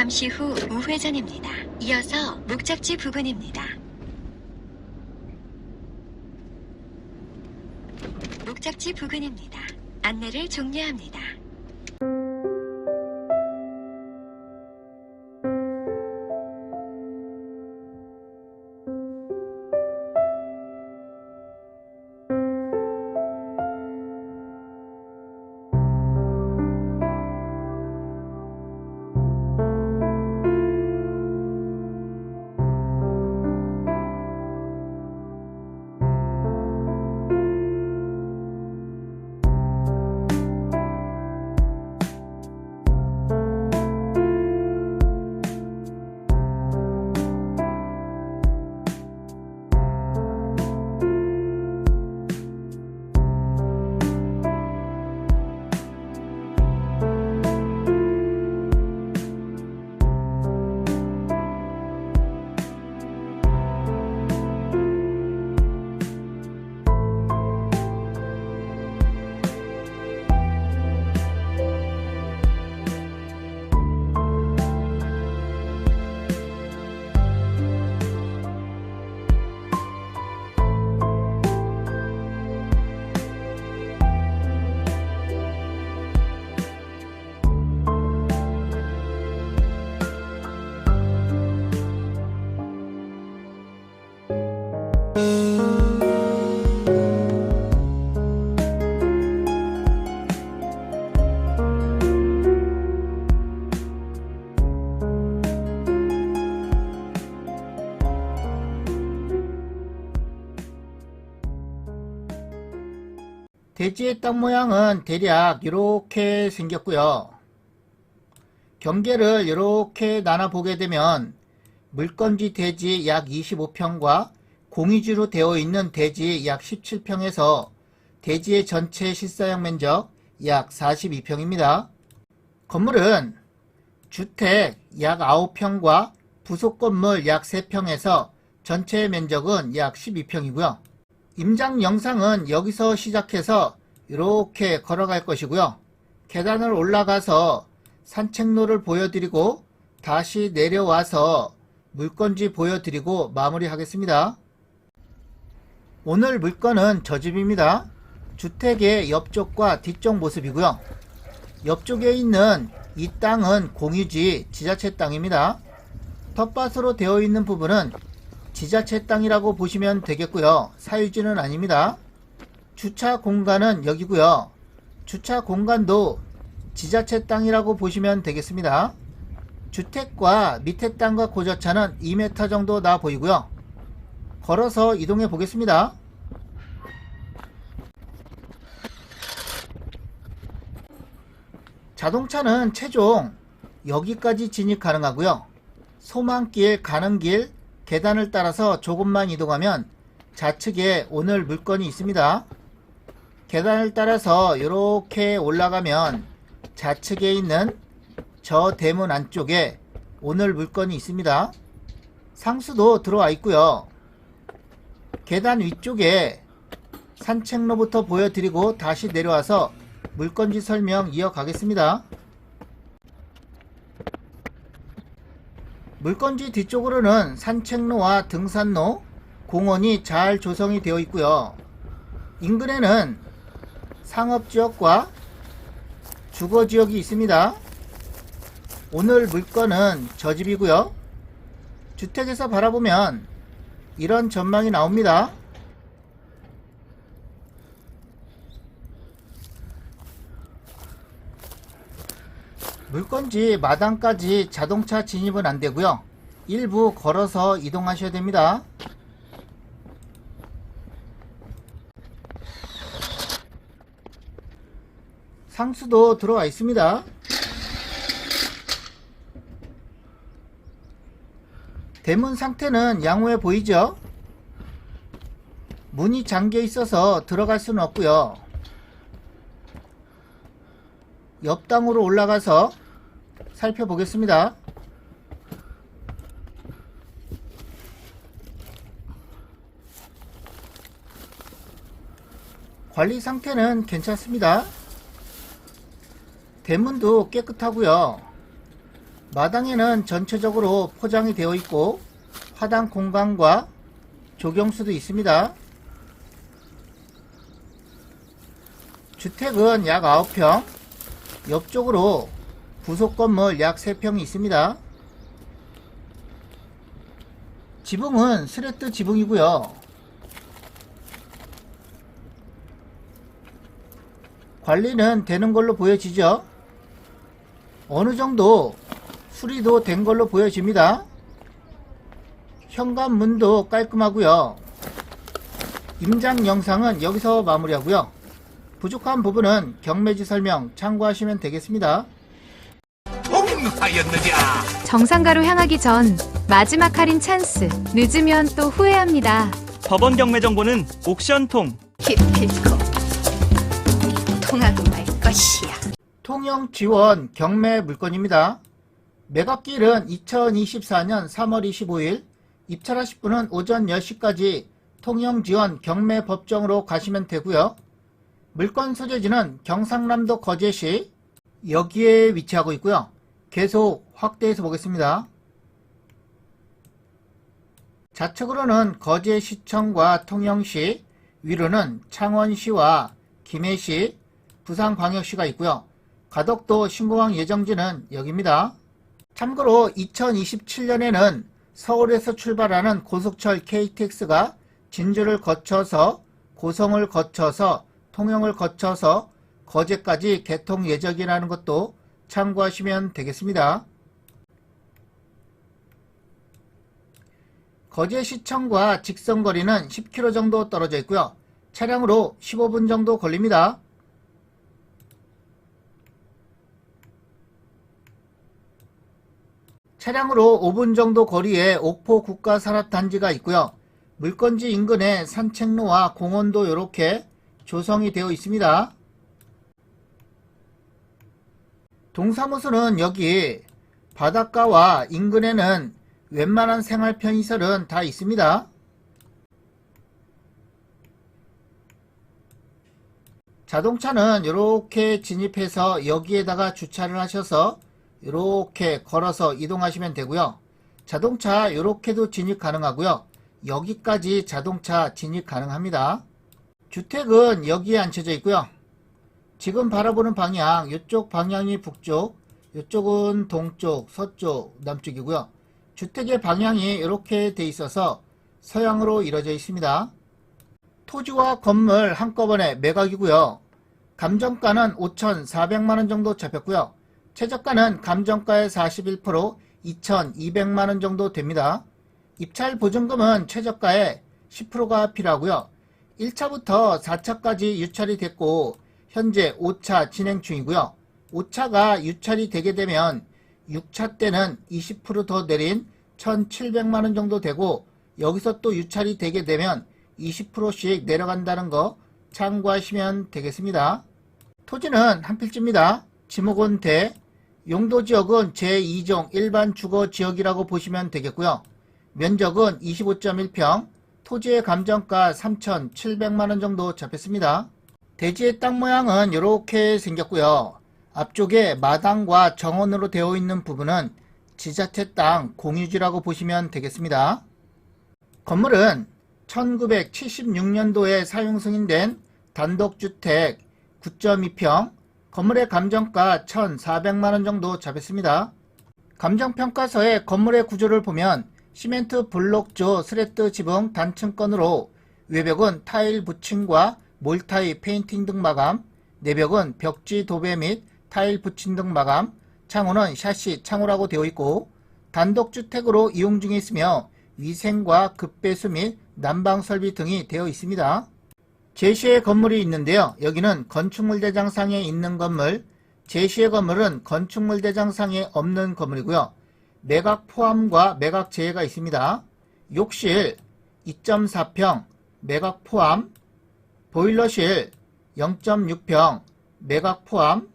잠시 후 우회전입니다. 이어서 목적지 부근입니다. 목적지 부근입니다. 안내를 종료합니다. 대지의 땅 모양은 대략 이렇게 생겼고요. 경계를 이렇게 나눠 보게 되면 물건지 대지 약 25평과 공유지로 되어 있는 대지 약 17평에서 대지의 전체 실사용 면적 약 42평입니다. 건물은 주택 약 9평과 부속 건물 약 3평에서 전체 면적은 약 12평이고요. 임장 영상은 여기서 시작해서 이렇게 걸어갈 것이고요. 계단을 올라가서 산책로를 보여드리고 다시 내려와서 물건지 보여드리고 마무리하겠습니다. 오늘 물건은 저 집입니다. 주택의 옆쪽과 뒤쪽 모습이고요. 옆쪽에 있는 이 땅은 공유지 지자체 땅입니다. 텃밭으로 되어 있는 부분은 지자체 땅이라고 보시면 되겠고요. 사유지는 아닙니다. 주차 공간은 여기고요. 주차 공간도 지자체 땅이라고 보시면 되겠습니다. 주택과 밑에 땅과 고저차는 2m 정도 나 보이고요. 걸어서 이동해 보겠습니다. 자동차는 최종 여기까지 진입 가능하고요. 소망길, 가는 길, 계단을 따라서 조금만 이동하면 좌측에 오늘 물건이 있습니다. 계단을 따라서 이렇게 올라가면 좌측에 있는 저 대문 안쪽에 오늘 물건이 있습니다. 상수도 들어와 있고요. 계단 위쪽에 산책로부터 보여드리고 다시 내려와서 물건지 설명 이어가겠습니다. 물건지 뒤쪽으로는 산책로와 등산로, 공원이 잘 조성이 되어 있고요. 인근에는 상업지역과 주거지역이 있습니다. 오늘 물건은 저 집이고요. 주택에서 바라보면 이런 전망이 나옵니다. 물건지 마당까지 자동차 진입은 안되고요. 일부 걸어서 이동하셔야 됩니다. 상수도 들어와 있습니다. 대문 상태는 양호해 보이죠? 문이 잠겨 있어서 들어갈 수는 없고요. 옆당으로 올라가서 살펴보겠습니다. 관리 상태는 괜찮습니다. 대문도 깨끗하고요. 마당에는 전체적으로 포장이 되어 있고 화단 공간과 조경수도 있습니다. 주택은 약 9평, 옆쪽으로 부속 건물 약 3평이 있습니다. 지붕은 스레트 지붕이고요. 관리는 되는 걸로 보여지죠. 어느 정도 수리도 된 걸로 보여집니다. 현관문도 깔끔하고요. 임장 영상은 여기서 마무리하고요. 부족한 부분은 경매지 설명 참고하시면 되겠습니다. 하였느냐? 정상가로 향하기 전 마지막 할인 찬스. 늦으면 또 후회합니다. 법원 경매 정보는 옥션통. 기필코 통하고 말 것이야. 통영 지원 경매 물건입니다. 매각기일은 2024년 3월 25일, 입찰하실 분은 오전 10시까지 통영 지원 경매 법정으로 가시면 되고요. 물건 소재지는 경상남도 거제시, 여기에 위치하고 있고요. 계속 확대해서 보겠습니다. 좌측으로는 거제시청과 통영시, 위로는 창원시와 김해시, 부산광역시가 있고요. 가덕도 신공항 예정지는 여기입니다. 참고로 2027년에는 서울에서 출발하는 고속철 KTX가 진주를 거쳐서 고성을 거쳐서 통영을 거쳐서 거제까지 개통 예정이라는 것도 참고하시면 되겠습니다. 거제시청과 직선거리는 10km 정도 떨어져 있고요. 차량으로 15분 정도 걸립니다. 차량으로 5분 정도 거리에 옥포 국가산업단지가 있고요. 물건지 인근에 산책로와 공원도 이렇게 조성이 되어 있습니다. 동사무소는 여기 바닷가와 인근에는 웬만한 생활 편의시설은 다 있습니다. 자동차는 이렇게 진입해서 여기에다가 주차를 하셔서 이렇게 걸어서 이동하시면 되고요. 자동차 이렇게도 진입 가능하고요. 여기까지 자동차 진입 가능합니다. 주택은 여기에 앉혀져 있고요. 지금 바라보는 방향, 이쪽 방향이 북쪽, 이쪽은 동쪽, 서쪽, 남쪽이고요. 주택의 방향이 이렇게 돼 있어서 서양으로 이루어져 있습니다. 토지와 건물 한꺼번에 매각이고요. 감정가는 5,400만원 정도 잡혔고요. 최저가는 감정가의 41%, 2,200만원 정도 됩니다. 입찰 보증금은 최저가의 10%가 필요하고요. 1차부터 4차까지 유찰이 됐고 현재 5차 진행 중이고요. 5차가 유찰이 되게 되면 6차 때는 20% 더 내린 1,700만원 정도 되고 여기서 또 유찰이 되게 되면 20%씩 내려간다는 거 참고하시면 되겠습니다. 토지는 한 필지입니다. 지목은 대, 용도지역은 제2종 일반 주거지역이라고 보시면 되겠고요. 면적은 25.1평, 토지의 감정가 3,700만원 정도 잡혔습니다. 대지의 땅 모양은 이렇게 생겼고요. 앞쪽에 마당과 정원으로 되어 있는 부분은 지자체 땅 공유지라고 보시면 되겠습니다. 건물은 1976년도에 사용 승인된 단독주택 9.2평, 건물의 감정가 1,400만원 정도 잡혔습니다. 감정평가서의 건물의 구조를 보면 시멘트 블록조 스레트 지붕 단층건으로 외벽은 타일 붙임과 몰타이 페인팅 등 마감, 내벽은 벽지 도배 및 타일 붙임 등 마감, 창호는 샤시 창호라고 되어 있고 단독주택으로 이용 중에 있으며 위생과 급배수 및 난방 설비 등이 되어 있습니다. 제시의 건물이 있는데요. 여기는 건축물 대장상에 있는 건물, 제시의 건물은 건축물 대장상에 없는 건물이고요. 매각 포함과 매각 제외가 있습니다. 욕실 2.4평 매각 포함, 보일러실 0.6평 매각 포함,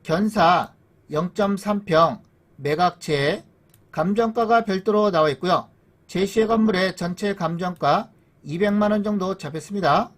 견사 0.3평 매각 제외, 감정가가 별도로 나와 있고요. 제시의 건물의 전체 감정가 200만원 정도 잡혔습니다.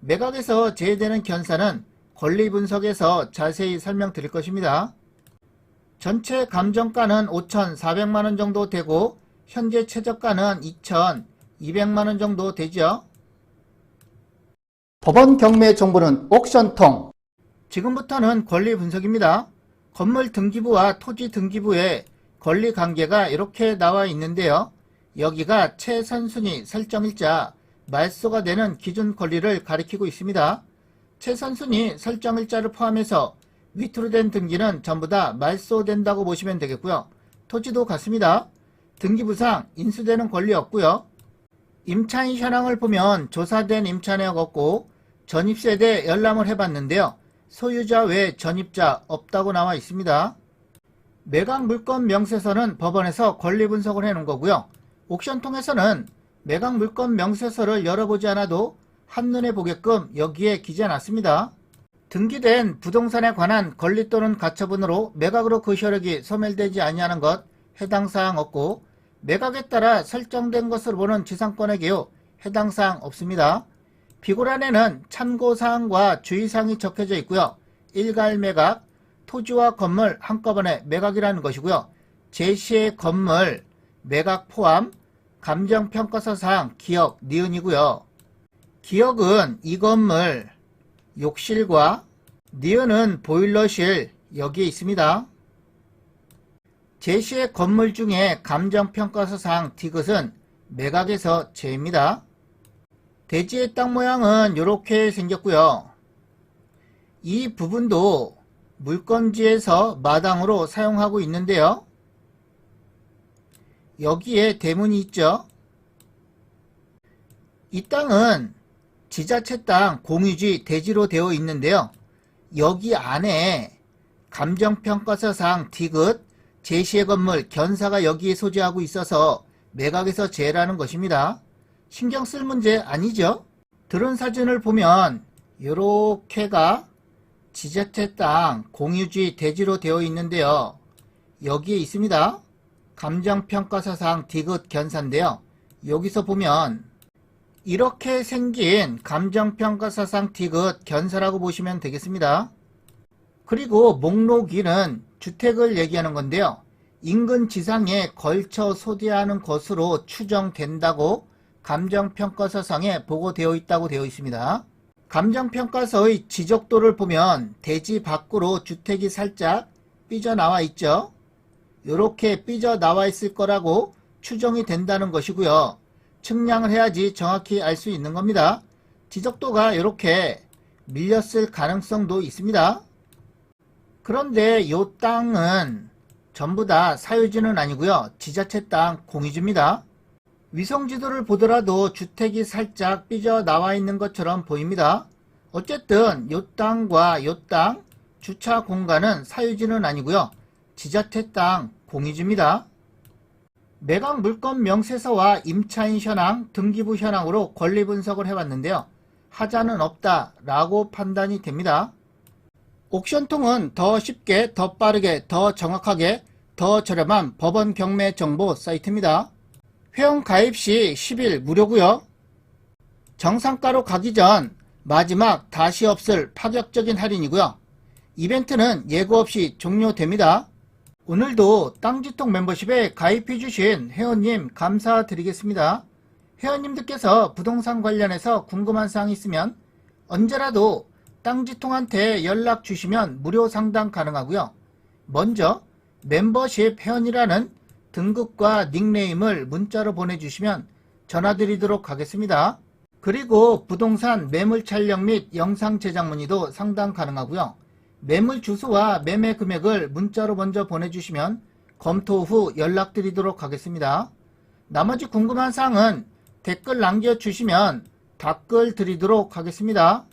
매각에서 제외되는 견사는 권리 분석에서 자세히 설명드릴 것입니다. 전체 감정가는 5,400만원 정도 되고 현재 최저가는 2,200만원 정도 되죠. 법원 경매 정보는 옥션통. 지금부터는 권리 분석입니다. 건물 등기부와 토지 등기부의 권리 관계가 이렇게 나와 있는데요. 여기가 최선순위 설정일자, 말소가 되는 기준 권리를 가리키고 있습니다. 최선순위 설정일자를 포함해서 위투로 된 등기는 전부 다 말소된다고 보시면 되겠고요. 토지도 같습니다. 등기부상 인수되는 권리 없고요. 임차인 현황을 보면 조사된 임차인이 없고 전입세대 열람을 해봤는데요. 소유자 외 전입자 없다고 나와 있습니다. 매각 물건 명세서는 법원에서 권리 분석을 해놓은 거고요. 옥션통에서는 매각 물건 명세서를 열어보지 않아도 한눈에 보게끔 여기에 기재해놨습니다. 등기된 부동산에 관한 권리 또는 가처분으로 매각으로 그 효력이 소멸되지 아니하는 것 해당 사항 없고, 매각에 따라 설정된 것으로 보는 지상권의 개요 해당 사항 없습니다. 비고란에는 참고사항과 주의사항이 적혀져 있고요. 일괄 매각, 토지와 건물 한꺼번에 매각이라는 것이고요. 제시의 건물 매각 포함, 감정평가서사항 기억, 니은이고요. 기억은 이 건물 욕실과 니은은 보일러실 여기에 있습니다. 제시의 건물 중에 감정평가서사항 디귿은 매각에서 제입니다. 대지의 땅 모양은 이렇게 생겼고요. 이 부분도 물건지에서 마당으로 사용하고 있는데요. 여기에 대문이 있죠. 이 땅은 지자체 땅 공유지 대지로 되어 있는데요. 여기 안에 감정평가서상 디귿 제시의 건물 견사가 여기에 소재하고 있어서 매각에서 제라는 것입니다. 신경 쓸 문제 아니죠? 드론 사진을 보면 요렇게가 지자체 땅 공유지 대지로 되어 있는데요. 여기에 있습니다. 감정평가서상 디귿 견사인데요. 여기서 보면 이렇게 생긴 감정평가서상 디귿 견사라고 보시면 되겠습니다. 그리고 목록 2는 주택을 얘기하는 건데요. 인근 지상에 걸쳐 소재하는 것으로 추정된다고 감정평가서상에 보고되어 있다고 되어 있습니다. 감정평가서의 지적도를 보면 대지 밖으로 주택이 살짝 삐져나와 있죠. 이렇게 삐져나와 있을 거라고 추정이 된다는 것이고요. 측량을 해야지 정확히 알 수 있는 겁니다. 지적도가 이렇게 밀렸을 가능성도 있습니다. 그런데 이 땅은 전부 다 사유지는 아니고요. 지자체 땅 공유지입니다. 위성지도를 보더라도 주택이 살짝 삐져나와 있는 것처럼 보입니다. 어쨌든 이 땅과 이 땅 주차 공간은 사유지는 아니고요. 지자체 땅 공유지입니다. 매각 물건 명세서와 임차인 현황, 등기부 현황으로 권리 분석을 해봤는데요. 하자는 없다라고 판단이 됩니다. 옥션통은 더 쉽게, 더 빠르게, 더 정확하게, 더 저렴한 법원 경매 정보 사이트입니다. 회원 가입 시 10일 무료고요. 정상가로 가기 전 마지막 다시 없을 파격적인 할인이고요. 이벤트는 예고 없이 종료됩니다. 오늘도 땅지통 멤버십에 가입해주신 회원님 감사드리겠습니다. 회원님들께서 부동산 관련해서 궁금한 사항이 있으면 언제라도 땅지통한테 연락 주시면 무료 상담 가능하고요. 먼저 멤버십 회원이라는 등급과 닉네임을 문자로 보내주시면 전화드리도록 하겠습니다. 그리고 부동산 매물 촬영 및 영상 제작 문의도 상담 가능하고요. 매물 주소와 매매 금액을 문자로 먼저 보내주시면 검토 후 연락드리도록 하겠습니다. 나머지 궁금한 사항은 댓글 남겨주시면 답글 드리도록 하겠습니다.